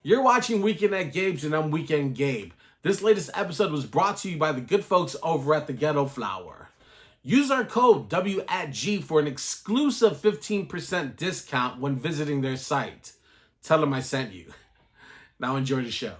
You're watching Weekend at Gabe's and I'm Weekend Gabe. This latest episode was brought to you by the good folks over at the Ghetto Flower. Use our code W@G for an exclusive 15% discount when visiting their site. Tell them I sent you. Now enjoy the show.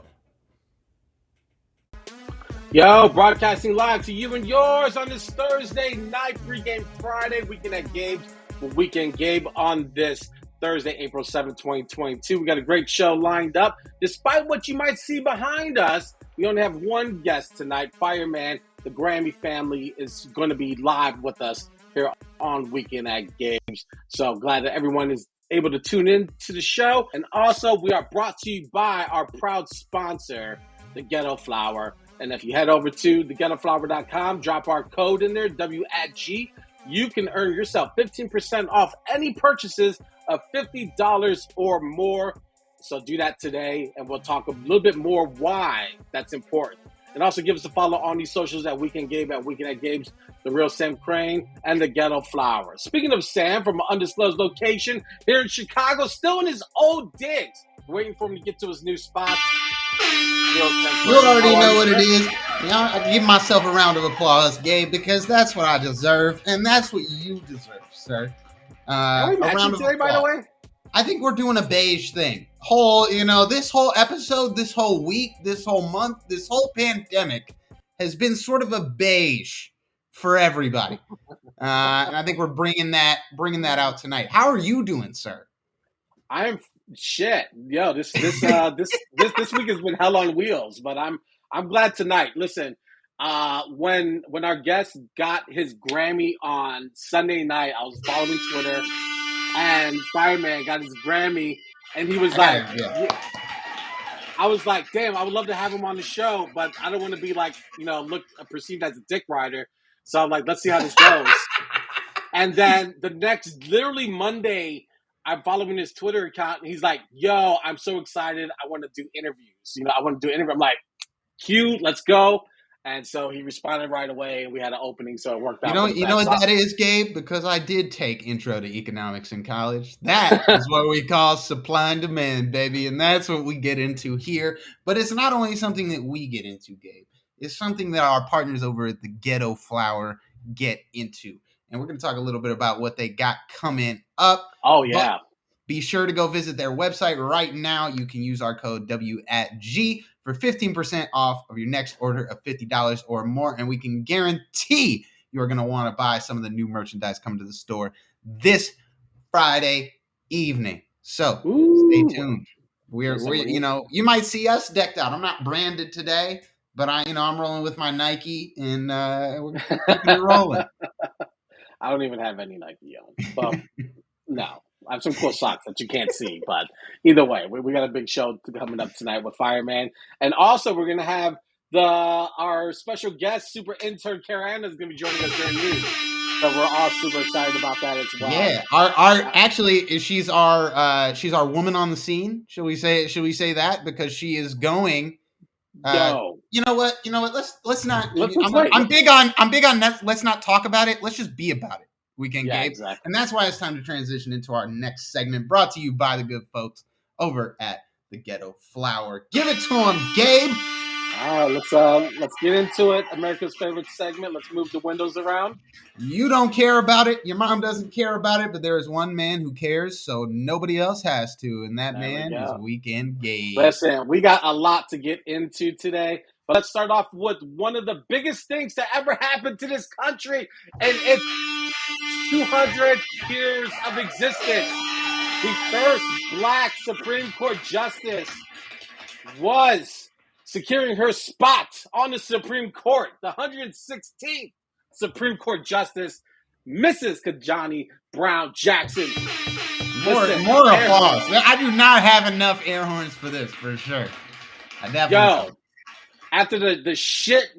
Yo, broadcasting live to you and yours on this Thursday night, pregame Friday, Weekend at Gabe's with Weekend Gabe on this Thursday, April 7th, 2022. We got a great show lined up. Despite what you might see behind us, we only have one guest tonight. Fireman, the Grammy family, is going to be live with us here on Weekend at Gabe's. So glad that everyone is able to tune in to the show. And also, we are brought to you by our proud sponsor, the Ghetto Flower. And if you head over to theghettoflower.com, drop our code in there, W@G, you can earn yourself 15% off any purchases of $50 or more. So do that today, and we'll talk a little bit more why that's important. And also give us a follow on these socials at Weekend Gabe, at Weekend at Gabe's, The Real Sam Crane, and The Ghetto Flower. Speaking of Sam, from an undisclosed location here in Chicago, still in his old digs, waiting for him to get to his new spot. You already know what it is. I give myself a round of applause, Gabe, because that's what I deserve, and that's what you deserve, sir. Are we matching today, by the way? I think we're doing a beige thing. This whole episode, this whole week, this whole month, this whole pandemic has been sort of a beige for everybody, and I think we're bringing that out tonight. How are you doing, sir? I'm shit. Yo, this week has been hell on wheels, but I'm glad tonight. Listen, when our guest got his Grammy on Sunday night, I was following Twitter, and Fireman got his Grammy, and he was like, I was like, damn, I would love to have him on the show, but I don't want to be like, perceived as a dick rider. So I'm like, let's see how this goes. And then the next, literally Monday, I'm following his Twitter account, and he's like, yo, I'm so excited. I want to do interviews. I want to do an interview. I'm like, cute, let's go. And so he responded right away, and we had an opening, so it worked out. You know what that is, Gabe? Because I did take Intro to Economics in college. That is what we call supply and demand, baby, and that's what we get into here. But it's not only something that we get into, Gabe. It's something that our partners over at the Ghetto Flower get into. And we're going to talk a little bit about what they got coming up. Oh, yeah. But be sure to go visit their website right now. You can use our code W@G for 15% off of your next order of $50 or more. And we can guarantee you're going to want to buy some of the new merchandise coming to the store this Friday evening. So stay tuned. We're you might see us decked out. I'm not branded today, but I'm rolling with my Nike, and we're keeping it rolling. I don't even have any Nike on. But no. I have some cool socks that you can't see, but either way, we got a big show coming up tonight with Fireman. And also, we're going to have our special guest, super intern Karen, is going to be joining us during news. So we're all super excited about that as well. Yeah, she's our woman on the scene. Should we say that, because she is going? You know what? Let's not. I'm big on that. Let's not talk about it. Let's just be about it. Weekend Gabe. Exactly. And that's why it's time to transition into our next segment, brought to you by the good folks over at the Ghetto Flower. Give it to them, Gabe. All right, let's get into it. America's favorite segment. Let's move the windows around. You don't care about it. Your mom doesn't care about it, but there is one man who cares, so nobody else has to, and that man is Weekend Gabe. Listen, we got a lot to get into today. But let's start off with one of the biggest things to ever happen to this country, and it's 200 years of existence. The first Black Supreme Court justice was securing her spot on the Supreme Court. The 116th Supreme Court justice, Mrs. Ketanji Brown Jackson. More applause. I do not have enough air horns for this, for sure. I definitely. After the shit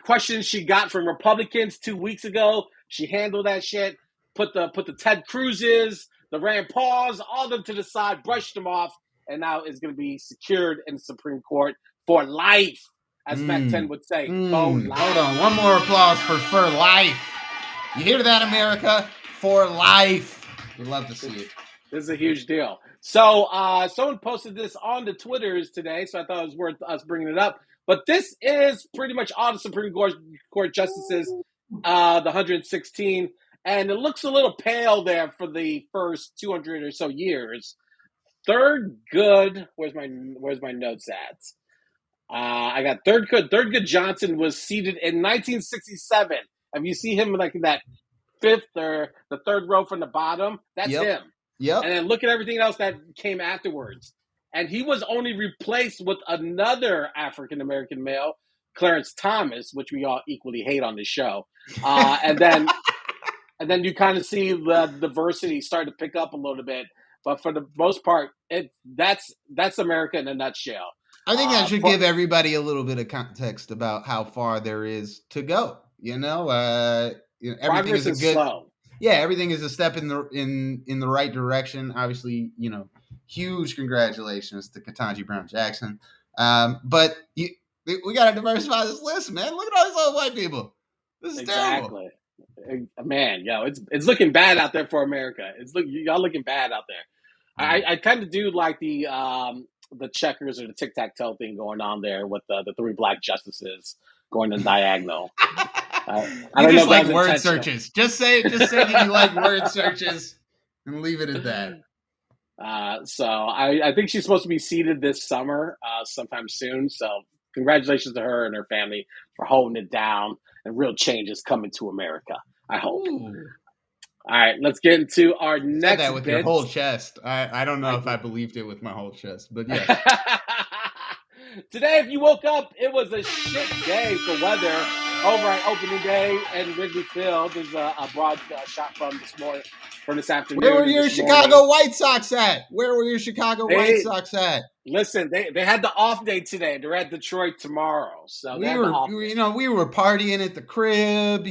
questions she got from Republicans 2 weeks ago, she handled that shit. Put the Ted Cruz's, the Rand Pauls, all of them to the side, brushed them off, and now is going to be secured in the Supreme Court for life, as Mac 10 would say. Hold on, one more applause for life. You hear that, America? For life. We'd love to see it. This is a huge deal. So someone posted this on the Twitters today, so I thought it was worth us bringing it up. But this is pretty much all the Supreme Court justices, the 116, and it looks a little pale there for the first 200 or so years. Third good. Where's my notes at? I got third good. Third good Johnson was seated in 1967. Have you seen him like in that fifth or the third row from the bottom? That's him. Yep. And then look at everything else that came afterwards. And he was only replaced with another African-American male, Clarence Thomas, which we all equally hate on this show. And then you kind of see the diversity start to pick up a little bit. But for the most part, that's America in a nutshell. I think that should give everybody a little bit of context about how far there is to go. Everything is slow. Yeah, everything is a step in the right direction. Obviously, huge congratulations to Ketanji Brown Jackson. But we got to diversify this list, man. Look at all these old white people. This is terrible. Man, it's looking bad out there for America. Y'all looking bad out there. I kind of do like the checkers or the tic-tac-toe thing going on there with the three black justices going in diagonal. I don't know like word searches. Just say that you like word searches and leave it at that. So I think she's supposed to be seated this summer sometime soon. So congratulations to her and her family for holding it down and real change is coming to America. I hope. Ooh. All right, let's get into our next. Said that with your whole chest. I don't know if I believed it with my whole chest, but yeah. Today, if you woke up, it was a shit day for weather over at opening day in Wrigley Field. There's a broad shot from this afternoon. Where were your Chicago White Sox at? White Sox at? Listen, they had the off day today. They're at Detroit tomorrow. So we were partying at the crib.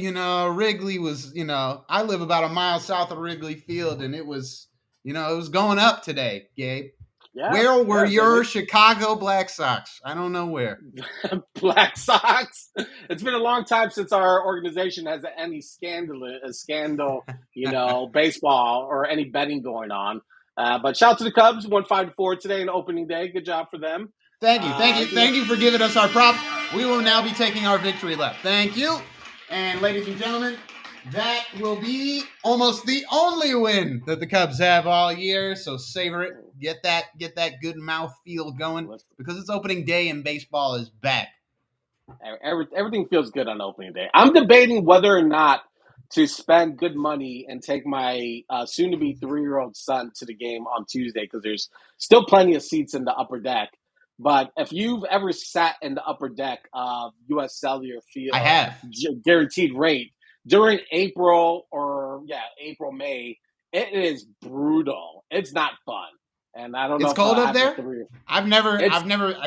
Wrigley was, I live about a mile south of Wrigley Field, and it was, it was going up today, Gabe. Yeah, where were your Chicago Black Sox? I don't know where. Black Sox? It's been a long time since our organization has any scandal, baseball or any betting going on. But shout out to the Cubs, won 5-4 today in opening day. Good job for them. Thank you for giving us our props. We will now be taking our victory lap. Thank you. And ladies and gentlemen, that will be almost the only win that the Cubs have all year. So savor it. Get that good mouth feel going because it's opening day and baseball is back. Everything feels good on opening day. I'm debating whether or not to spend good money and take my soon-to-be 3-year-old son to the game on Tuesday because there's still plenty of seats in the upper deck. But if you've ever sat in the upper deck of U.S. Cellular Field, I have. Guaranteed rate during April, May, it is brutal. It's not fun. And I don't know. It's cold up there. I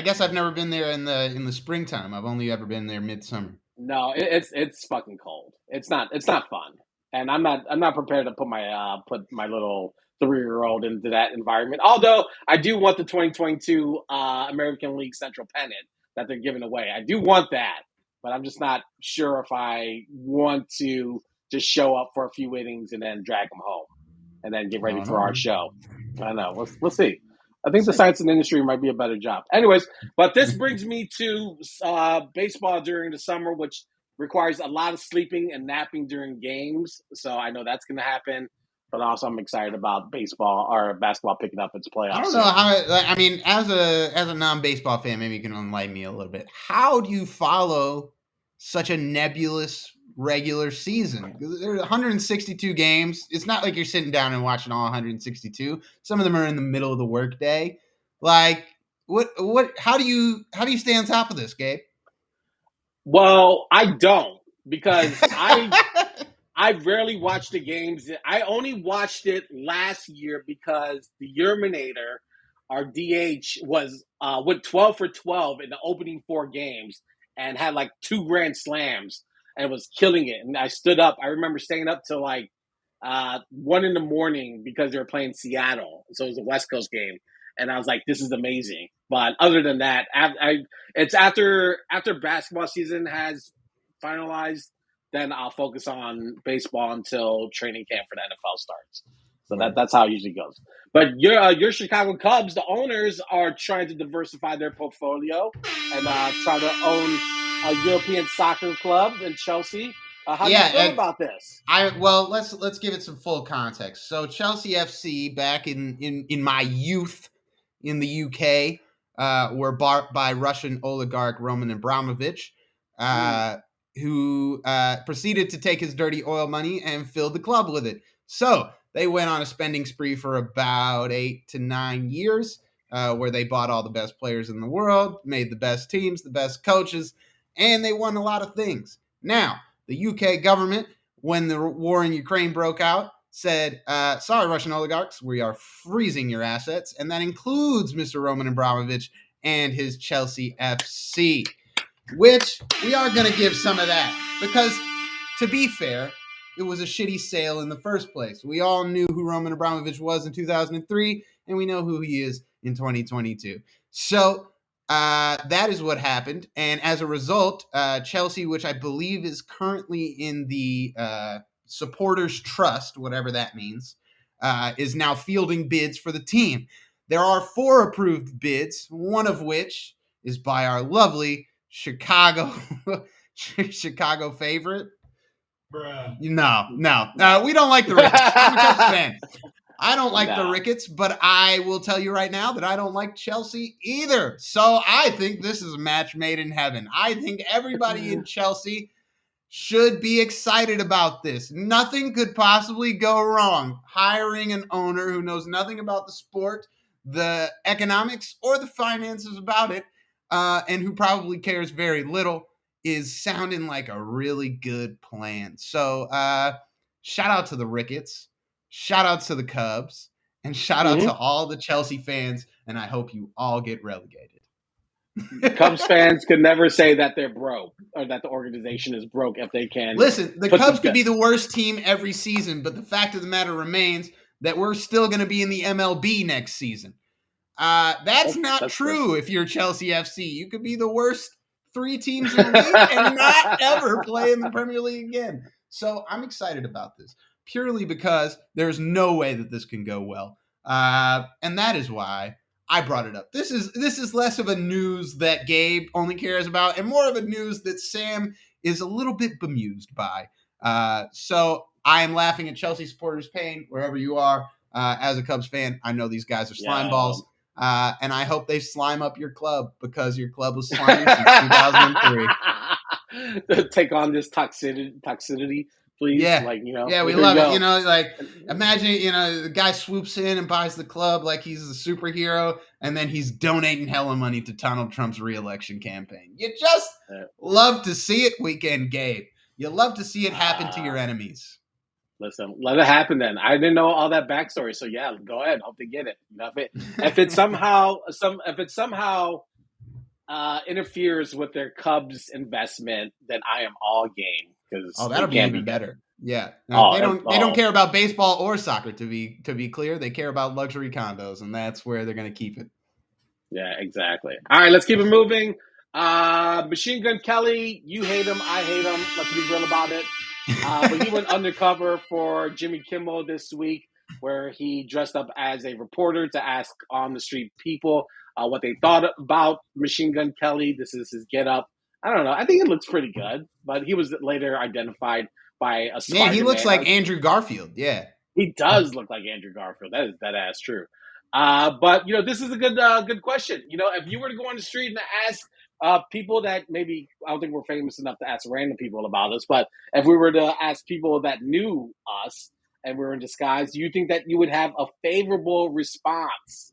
guess I've never been there in the springtime. I've only ever been there midsummer. No, it's fucking cold. It's not fun. And I'm not prepared to put my little 3-year-old into that environment. Although I do want the 2022 American League Central pennant that they're giving away. I do want that, but I'm just not sure if I want to just show up for a few innings and then drag them home and then get ready for our show. I don't know. We'll see. I think the science and industry might be a better job. Anyways, but this brings me to baseball during the summer, which requires a lot of sleeping and napping during games. So I know that's going to happen. But also I'm excited about baseball or basketball picking up its playoffs. I don't know as a non-baseball fan, maybe you can enlighten me a little bit. How do you follow such a nebulous regular season? There's 162 games. It's not like you're sitting down and watching all 162. Some of them are in the middle of the workday. Like how do you stay on top of this, Gabe? Well, I don't because I rarely watch the games. I only watched it last year because the Yerminator, our DH, went 12 for 12 in the opening 4 games and had like 2 grand slams and was killing it. And I stood up. I remember staying up till like 1 in because they were playing Seattle. So it was a West Coast game. And I was like, this is amazing. But other than that, it's after basketball season has finalized, then I'll focus on baseball until training camp for the NFL starts. So that's how it usually goes. But your Chicago Cubs, the owners are trying to diversify their portfolio and try to own a European soccer club in Chelsea. How do you feel about this? Let's give it some full context. So Chelsea FC back in my youth in the UK were bought by Russian oligarch Roman Abramovich, who proceeded to take his dirty oil money and fill the club with it. So they went on a spending spree for about 8 to 9 years, where they bought all the best players in the world, made the best teams, the best coaches, and they won a lot of things. Now, the UK government, when the war in Ukraine broke out, said, sorry, Russian oligarchs, we are freezing your assets. And that includes Mr. Roman Abramovich and his Chelsea FC, which we are going to give some of that because, to be fair, it was a shitty sale in the first place. We all knew who Roman Abramovich was in 2003, and we know who he is in 2022. So that is what happened. And as a result, Chelsea, which I believe is currently in the supporters trust, whatever that means, is now fielding bids for the team. There are 4 approved bids, one of which is by our lovely Chicago favorite. Bruh. No, we don't like the Ricketts. I'm a Cubs fan. I don't like the Ricketts, but I will tell you right now that I don't like Chelsea either. So I think this is a match made in heaven. I think everybody in Chelsea should be excited about this. Nothing could possibly go wrong. Hiring an owner who knows nothing about the sport, the economics, or the finances about it, and who probably cares very little, is sounding like a really good plan. So shout out to the Ricketts. Shout out to the Cubs, and shout out to all the Chelsea fans, and I hope you all get relegated. Cubs fans could never say that they're broke or that the organization is broke if they can. Listen, the Cubs could be the worst team every season, but the fact of the matter remains that we're still going to be in the MLB next season. That's not true if you're Chelsea FC. You could be the worst 3 teams in the league and not ever play in the Premier League again. So I'm excited about this, purely because there's no way that this can go well. And that is why I brought it up. This is less of a news that Gabe only cares about and more of a news that Sam is a little bit bemused by. So I am laughing at Chelsea supporters' pain wherever you are. As a Cubs fan, I know these guys are slime balls. And I hope they slime up your club because your club was slimy since 2003. Take on this toxicity, please. Yeah, we love it. Like imagine, the guy swoops in and buys the club like he's a superhero, and then he's donating hella money to Donald Trump's re-election campaign. You just love to see it, Weekend Gabe. You love to see it happen to your enemies. Listen, let it happen then. I didn't know all that backstory, so yeah, go ahead. Hope they get it. If it somehow interferes with their Cubs investment, then I am all game. That'll be even better. Yeah, they don't care about baseball or soccer. To be clear, they care about luxury condos, and that's where they're going to keep it. Yeah, exactly. All right, let's keep it moving. Machine Gun Kelly, you hate him, I hate him. Let's be real about it. But he went undercover for Jimmy Kimmel this week, where he dressed up as a reporter to ask on the street people what they thought about Machine Gun Kelly. This is his get up. I don't know. I think it looks pretty good, but he was later identified by a Spider-Man. Man, he looks like Andrew Garfield. Yeah, he does look like Andrew Garfield. That is deadass true. But this is a good question. If you were to go on the street and ask people that maybe, I don't think we're famous enough to ask random people about us, but if we were to ask people that knew us and we were in disguise, do you think that you would have a favorable response?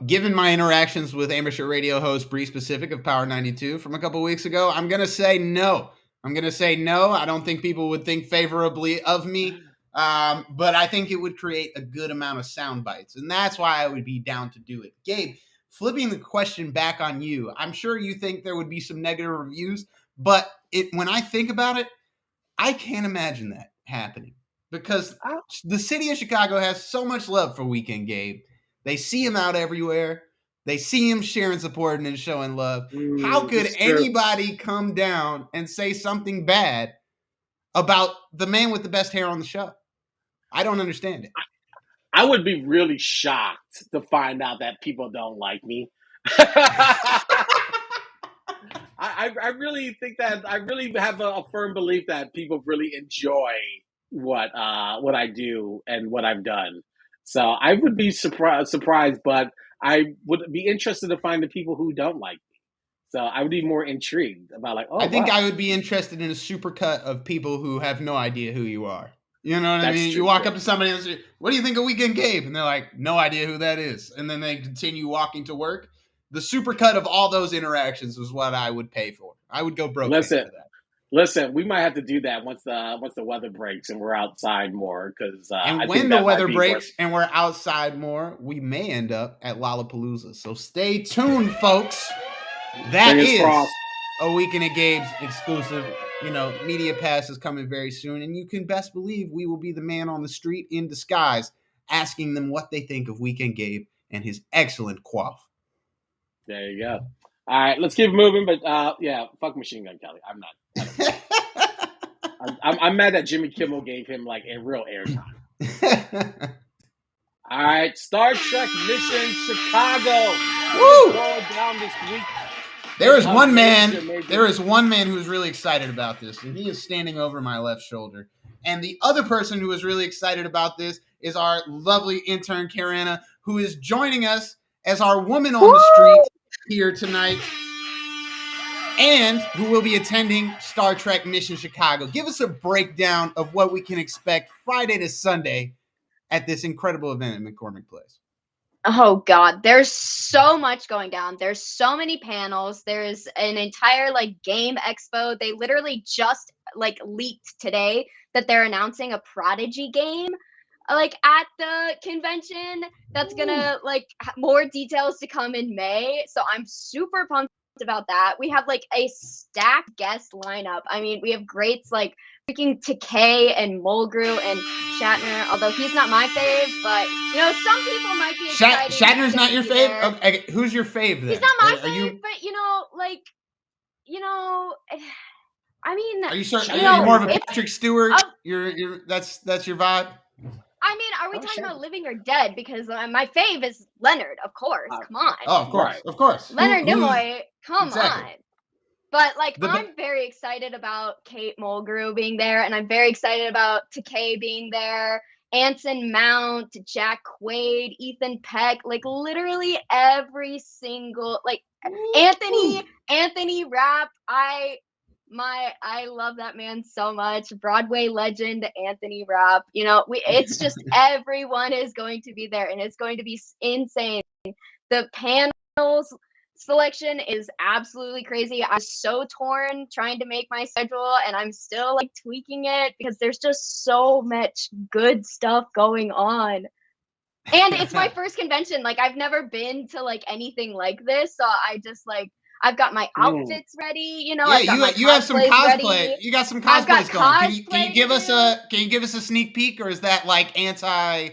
Given my interactions with amateur radio host Bree Specific of Power 92 from a couple weeks ago, I'm going to say no. I don't think people would think favorably of me, but I think it would create a good amount of sound bites, and that's why I would be down to do it. Gabe, flipping the question back on you, I'm sure you think there would be some negative reviews, but when I think about it, I can't imagine that happening because the city of Chicago has so much love for Weekend Gabe. They see him out everywhere. They see him sharing, supporting, and showing love. How could anybody come down and say something bad about the man with the best hair on the show? I don't understand it. I would be really shocked to find out that people don't like me. I really think that I really have a firm belief that people really enjoy what I do and what I've done. So I would be surprised, but I would be interested to find the people who don't like me. So I would be more intrigued about like, oh I think wow, I would be interested in a supercut of people who have no idea who you are. You know what I that's mean? true You walk too. up to somebody and say, "What do you think of Weekend Gabe?" And they're like, "No idea who that is." And then they continue walking to work. The supercut of all those interactions was what I would pay for. I would go broke paying Listen, for that. listen, we might have to do that once the weather breaks and we're outside more because And I when think the that might weather be worth. breaks and we're outside more, we may end up at Lollapalooza. So stay tuned, folks. That Fingers is crossed. a Weekend at Gabe's exclusive. Media pass is coming very soon, and you can best believe we will be the man on the street in disguise, asking them what they think of Weekend Gabe and his excellent quaff. There you go. All right, let's keep moving. But yeah, fuck Machine Gun Kelly. I'm not. I don't care. I'm mad that Jimmy Kimmel gave him like a real airtime. All right, Star Trek Mission Chicago. Woo! Going down this week. There is one man. Major. There is one man who is really excited about this, and he is standing over my left shoulder. And the other person who is really excited about this is our lovely intern Karana, who is joining us as our woman on the street here tonight, and who will be attending Star Trek Mission Chicago. Give us a breakdown of what we can expect Friday to Sunday at this incredible event at McCormick Place. Oh God, there's so much going down. There's so many panels. There's an entire game expo. They literally just leaked today that they're announcing a Prodigy game at the convention. That's gonna more details to come in May. So I'm super pumped about that. We have a stacked guest lineup. I mean, we have greats like freaking Takei and Mulgrew and Shatner, although he's not my fave, but some people might be excited. Shatner's not your fave? Okay, who's your fave then? He's not my fave, but I mean, are you certain you're more of a Patrick Stewart? That's your vibe? I mean, are we talking about living or dead? Because my fave is Leonard, of course. Come on. Oh, of course. Leonard Nimoy, come on. But I'm very excited about Kate Mulgrew being there, and I'm very excited about Takei being there, Anson Mount, Jack Quaid, Ethan Peck, literally every single Anthony Rapp. I love that man so much. Broadway legend Anthony Rapp. It's just everyone is going to be there, and it's going to be insane. The panels selection is absolutely crazy. I'm so torn trying to make my schedule, and I'm still tweaking it because there's just so much good stuff going on. And it's my first convention. I've never been to anything like this, so I just I've got my outfits ready, Yeah, you have some cosplay. Ready. You got some cosplays going. Can you give us a sneak peek, or is that anti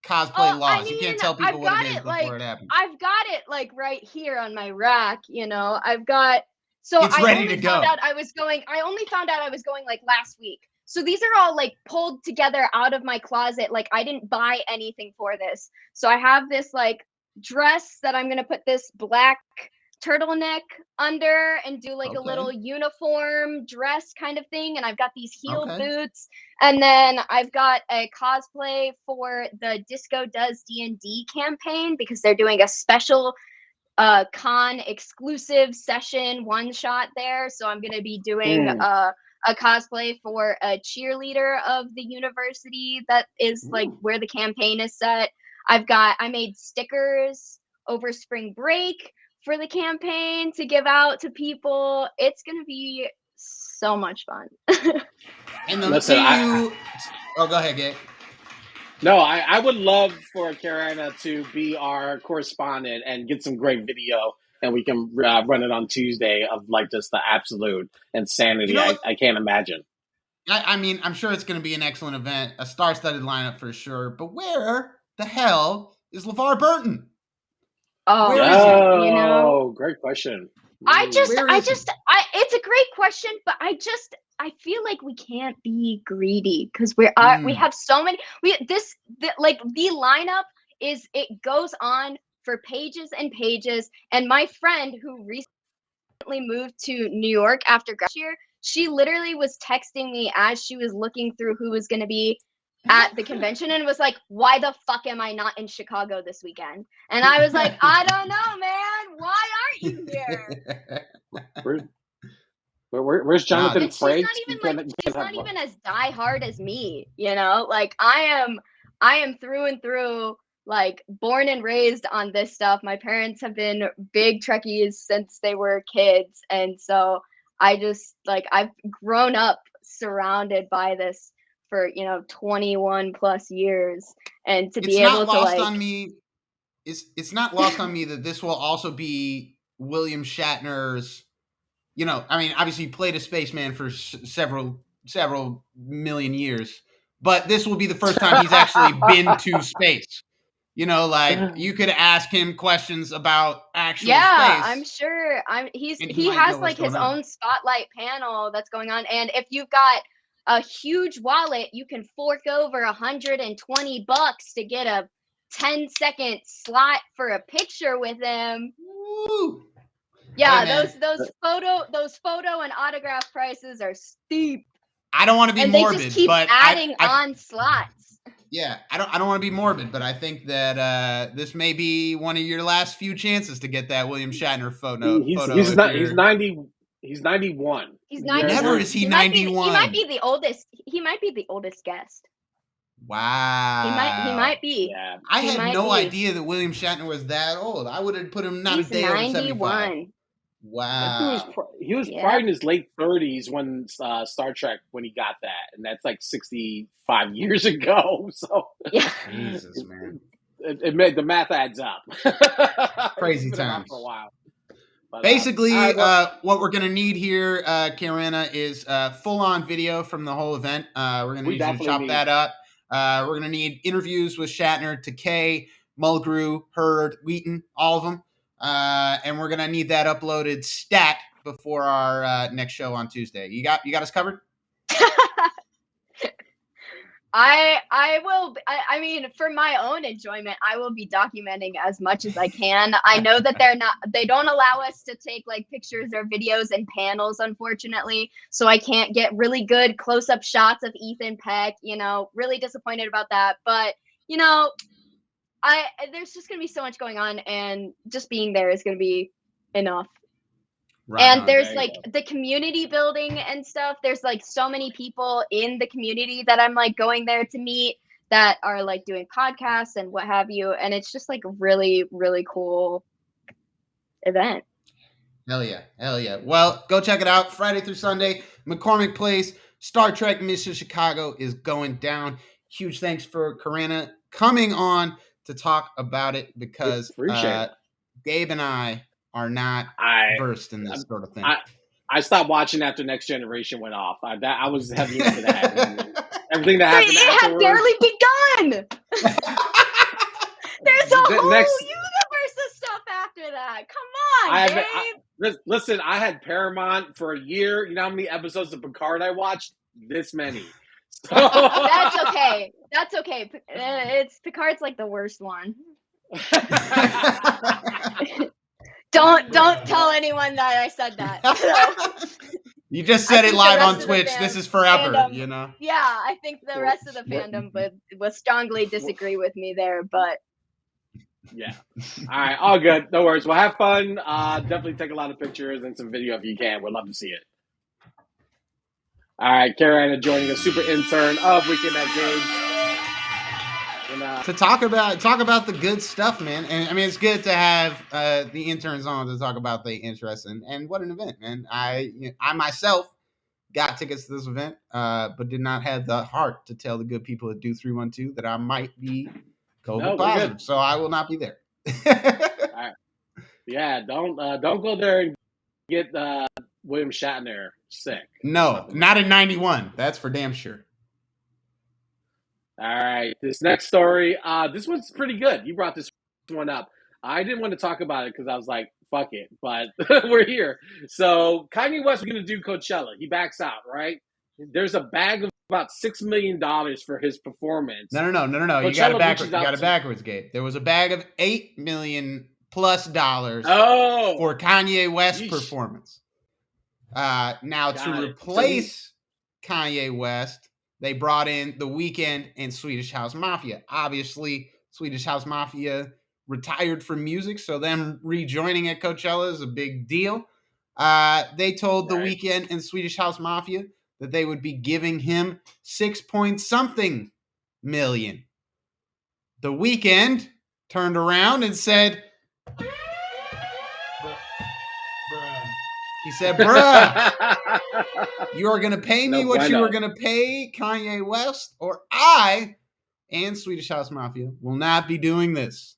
cosplay laws? I mean, you can't tell people what it is before it happens. I've got it right here on my rack. I've got. So it's ready to go. I only found out I was going last week. So these are all pulled together out of my closet. I didn't buy anything for this. So I have this dress that I'm gonna put this black turtleneck under and do a little uniform dress kind of thing, and I've got these heel boots, and then I've got a cosplay for the Disco Does D&D campaign because they're doing a special con exclusive session one shot there, so I'm going to be doing a cosplay for a cheerleader of the university that is where the campaign is set. I made stickers over spring break for the campaign to give out to people. It's going to be so much fun. And go ahead, Gabe. No, I would love for Karana to be our correspondent and get some great video, and we can run it on Tuesday of just the absolute insanity. I can't imagine. I mean, I'm sure it's going to be an excellent event, a star-studded lineup for sure. But where the hell is LeVar Burton? Oh, where is he? Great question. It's a great question, but I just I feel like we can't be greedy because we have so many. The lineup it goes on for pages and pages. And my friend who recently moved to New York after grad year, she literally was texting me as she was looking through who was going to be at the convention and was like, "Why the fuck am I not in Chicago this weekend?" And I was like, "I don't know, man. Why aren't you here?" Where's Jonathan Frakes? She's not even as diehard as me, you know? Like I am through and through like born and raised on this stuff. My parents have been big Trekkies since they were kids, and so I just like I've grown up surrounded by this for 21 plus years, and to be able to like it's not lost on me that this will also be William Shatner's. I mean, obviously he played a spaceman for several million years, but this will be the first time he's actually been to space. Like you could ask him questions about actual space. I'm sure. He has like his own spotlight panel that's going on, and if you've got a huge wallet, you can fork over $120 to get a 10-second slot for a picture with him. Woo. Yeah, hey, those photo and autograph prices are steep. I don't want to be morbid, they just keep but adding on slots. Yeah, I don't want to be morbid, but I think that this may be one of your last few chances to get that William Shatner photo. He's 90. He's 91. He's 91. Never is he 91. He might be the oldest. He might be the oldest guest. Wow. He might be. Yeah. I had no idea that William Shatner was that old. I would have put him not a day over 75. Wow. He was probably in his late 30s when Star Trek, when he got that, and that's like 65 years ago. So yeah, Jesus, man, it made the math adds up. Crazy times for a while. But, basically, what we're gonna need here, Karina, is full-on video from the whole event. We're gonna need you to chop that up. We're gonna need interviews with Shatner, Takei, Mulgrew, Hurd, Wheaton, all of them. And we're gonna need that uploaded stat before our next show on Tuesday. You got us covered? I will. I mean, for my own enjoyment, I will be documenting as much as I can. I know that they don't allow us to take like pictures or videos and panels, unfortunately. So I can't get really good close-up shots of Ethan Peck. Really disappointed about that. But there's just gonna be so much going on, and just being there is gonna be enough. Right and on, there's like the community building and stuff. There's like so many people in the community that I'm like going there to meet that are like doing podcasts and what have you. And it's just like a really, really cool event. Hell yeah. Well, go check it out. Friday through Sunday, McCormick Place, Star Trek Mission Chicago is going down. Huge thanks for Karina coming on to talk about it, because Gabe and I are not versed in this sort of thing. I stopped watching after Next Generation went off. I was heavy into that. Everything that happened afterwards. It had barely begun. There's a whole universe of stuff after that. Come on, Gabe. Listen, I had Paramount for a year. You know how many episodes of Picard I watched? This many. So. That's okay. Picard's like the worst one. Don't tell anyone that I said that. You just said it live on Twitch. This is forever, fandom, Yeah, I think the rest of the fandom would strongly disagree with me there, but yeah. All right, all good. No worries. Well, have fun. Definitely take a lot of pictures and some video if you can. We'd love to see it. All right, Carolina joining us, super intern of Weekend at Gabe. To talk about the good stuff, man. And I mean, it's good to have the interns on to talk about the interest and what an event, man. I myself got tickets to this event, but did not have the heart to tell the good people at Do 312 that I might be COVID positive, so I will not be there. All right. Yeah, don't go there and get William Shatner sick. No, not in 91. That's for damn sure. All right, this next story, this one's pretty good. You brought this one up. I didn't want to talk about it because I was like, fuck it, but we're here. So Kanye West was going to do Coachella. He backs out, right? There's a bag of about $6 million for his performance. No. You got it backwards. You got it backwards, Gabe. There was a bag of $8 million plus for Kanye West's performance. Now to replace Kanye West, they brought in The Weeknd and Swedish House Mafia. Obviously, Swedish House Mafia retired from music, so them rejoining at Coachella is a big deal. They told The Weeknd and Swedish House Mafia that they would be giving him 6-point-something million. The Weeknd turned around and said, he said, bruh, you are going to pay me what you were going to pay Kanye West, or I and Swedish House Mafia will not be doing this.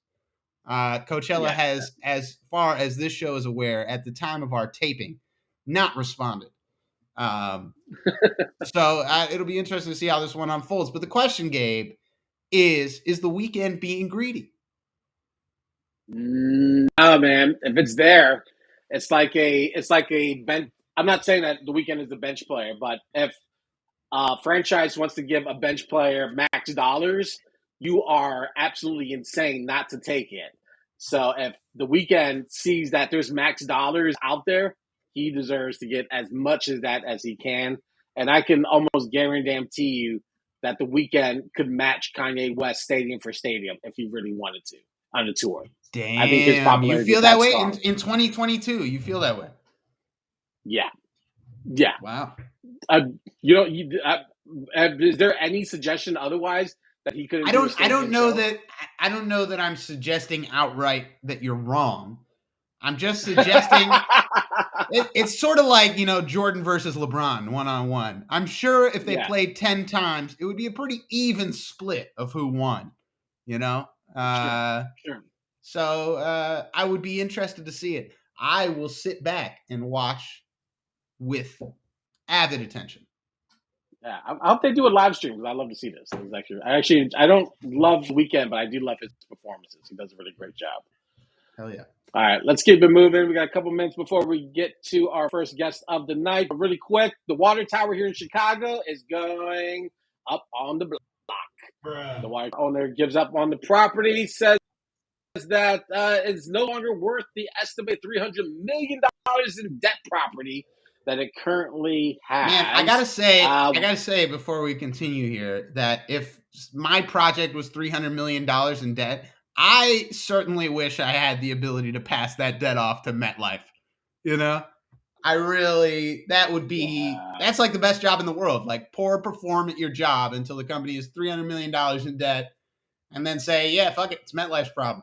Coachella has, as far as this show is aware, at the time of our taping, not responded. So it'll be interesting to see how this one unfolds. But the question, Gabe, is The Weeknd being greedy? No, man. If it's there, it's like a bench. I'm not saying that The Weeknd is a bench player, but if a franchise wants to give a bench player max dollars, you are absolutely insane not to take it. So if The Weeknd sees that there's max dollars out there, he deserves to get as much as that as he can. And I can almost guarantee you that The Weeknd could match Kanye West stadium for stadium if he really wanted to on the tour. Damn, I think his popularity, you feel that way in 2022. You feel that way? Yeah. Wow. Is there any suggestion otherwise that he could? I don't know that I'm suggesting outright that you're wrong. I'm just suggesting it's sort of like, Jordan versus LeBron 1-on-1. I'm sure if they played 10 times, it would be a pretty even split of who won. Sure. So I would be interested to see it. I will sit back and watch with avid attention. Yeah, I hope they do a live stream because I love to see this. I don't love The Weeknd, but I do love his performances. He does a really great job. Hell yeah. All right, let's keep it moving. We got a couple minutes before we get to our first guest of the night. But really quick, the water tower here in Chicago is going up on the block. Bruh. The water owner gives up on the property, says that it's no longer worth the estimated $300 million in debt property that it currently has. Man, I gotta say before we continue here that if my project was $300 million in debt, I certainly wish I had the ability to pass that debt off to MetLife. That's like the best job in the world. Like, poor perform at your job until the company is $300 million in debt, and then say, yeah, fuck it, it's MetLife's problem.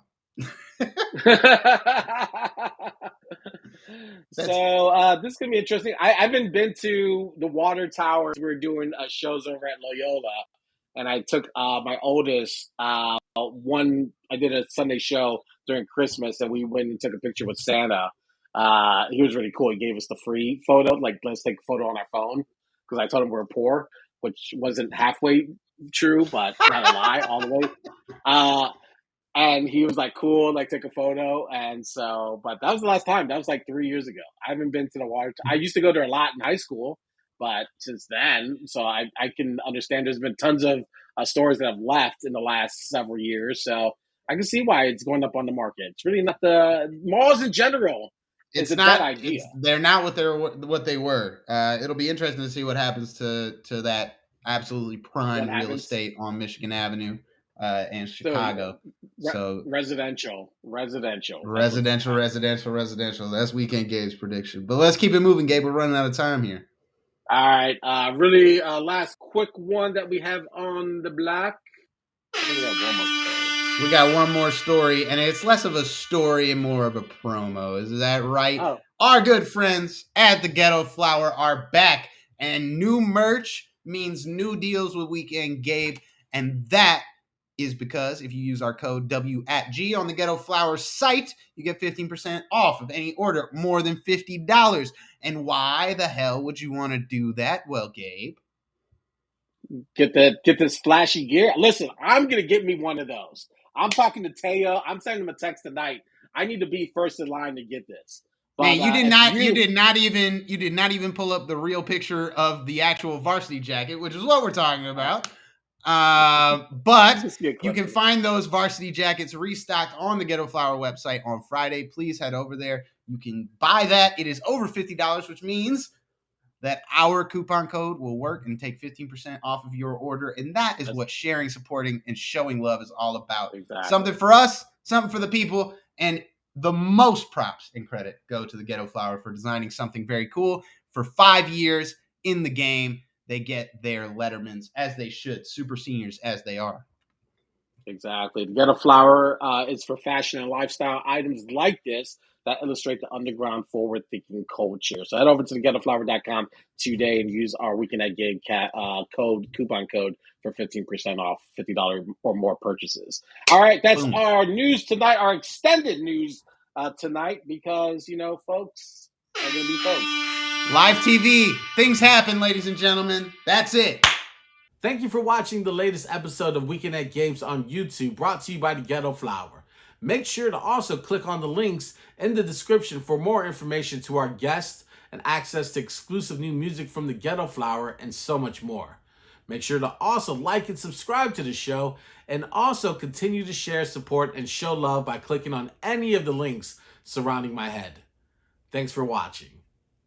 So this is going to be interesting. I haven't been to the water tower. We were doing shows over at Loyola, and I took my oldest I did a Sunday show during Christmas, and we went and took a picture with Santa. He was really cool. He gave us the free photo, like, let's take a photo on our phone, because I told him we were poor, which wasn't halfway true, but not a lie all the way. And he was like, cool, like, take a photo. And so, but that was the last time. That was like 3 years ago. I haven't been to the water. I used to go there a lot in high school, but since then, so I can understand there's been tons of stores that have left in the last several years. So I can see why it's going up on the market. It's really not the malls in general. It's not a bad idea. They're not what they were. It'll be interesting to see what happens to that absolutely prime real estate on Michigan Avenue. And Chicago. So residential. That's Weekend Gabe's prediction. But let's keep it moving, Gabe. We're running out of time here. All right. Really, last quick one that we have on the block. We got one more story, and it's less of a story and more of a promo. Is that right? Oh. Our good friends at the Ghetto Flower are back, and new merch means new deals with Weekend Gabe, and that is because if you use our code W@G on the Ghetto Flower site, you get 15% off of any order more than $50. And why the hell would you want to do that? Well, Gabe, get this flashy gear. Listen, I'm gonna get me one of those. I'm talking to Teo. I'm sending him a text tonight. I need to be first in line to get this. Man, you did if not. You did not even pull up the real picture of the actual varsity jacket, which is what we're talking about. But Just get you can clipping. find those varsity jackets restocked on the Ghetto Flower website on Friday. Please head over there. You can buy that. It is over $50, which means that our coupon code will work and take 15% off of your order. And that is what sharing, supporting, and showing love is all about. Exactly. Something for us, something for the people, and the most props and credit go to the Ghetto Flower for designing something very cool. For 5 years in the game, they get their Lettermans as they should, super seniors as they are. Exactly. The Ghetto Flower is for fashion and lifestyle items like this that illustrate the underground forward-thinking culture. So head over to theghettoflower.com today and use our Weekend at Gabe coupon code for 15% off $50 or more purchases. All right, that's Boom. our news tonight, our extended news tonight, because, folks are going to be folks. Live TV. Things happen, ladies and gentlemen. That's it. Thank you for watching the latest episode of Weekend at Games on YouTube, brought to you by the Ghetto Flower. Make sure to also click on the links in the description for more information to our guests and access to exclusive new music from the Ghetto Flower and so much more. Make sure to also like and subscribe to the show, and also continue to share, support, and show love by clicking on any of the links surrounding my head. Thanks for watching.